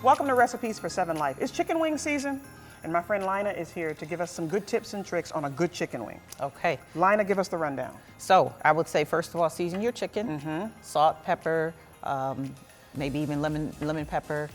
Welcome to Recipes for Seven Life. It's chicken wing season, and my friend Lina is here to give us some good tips and tricks on a good chicken wing. Okay. Lina, give us the rundown. So I would say, first of all, season your chicken. Salt, pepper, maybe even lemon pepper,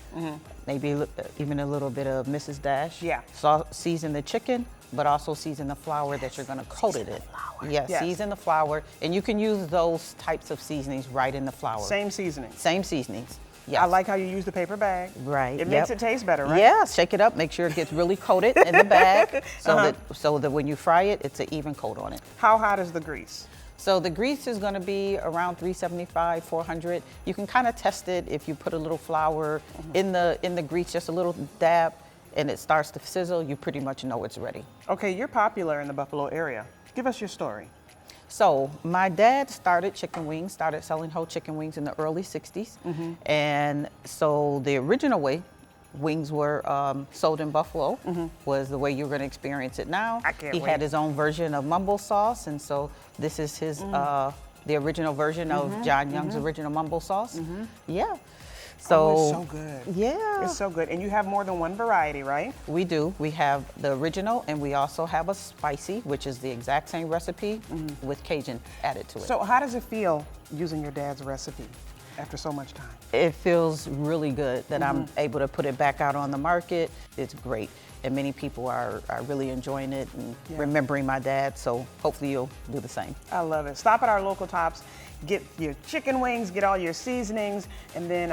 maybe even a little bit of Mrs. Dash. Yeah. Season the chicken, but also season the flour that you're going to coat it in. Yes, season the flour, and you can use those types of seasonings right in the flour. Same seasoning. Same seasonings. Yes. I like how you use the paper bag. Right. It makes it taste better, right? Yeah, shake it up, make sure it gets really coated in the bag so that when you fry it, it's an even coat on it. How hot is the grease? So the grease is going to be around 375, 400. You can kind of test it if you put a little flour in the grease, just a little dab, and it starts to sizzle, you pretty much know it's ready. Okay, you're popular in the Buffalo area. Give us your story. So my dad started selling whole chicken wings in the early 60s. And so the original way wings were sold in Buffalo was the way you're going to experience it now. I can't He wait. had his own version of MUMBO sauce, and so this is his the original version of John Young's original MUMBO sauce. Yeah. So it's so good. Yeah. It's so good. And you have more than one variety, right? We do. We have the original, and we also have a spicy, which is the exact same recipe with Cajun added to it. So how does it feel using your dad's recipe after so much time? It feels really good that I'm able to put it back out on the market. It's great. And many people are really enjoying it and remembering my dad, so hopefully you'll do the same. I love it. Stop at our local Tops, get your chicken wings, get all your seasonings, and then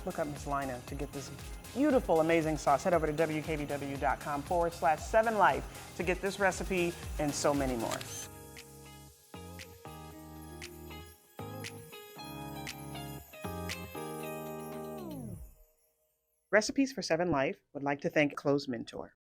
look up Miss Lina to get this beautiful, amazing sauce. Head over to wkbw.com/7life to get this recipe and so many more. Recipes for Seven Life would like to thank Close Mentor.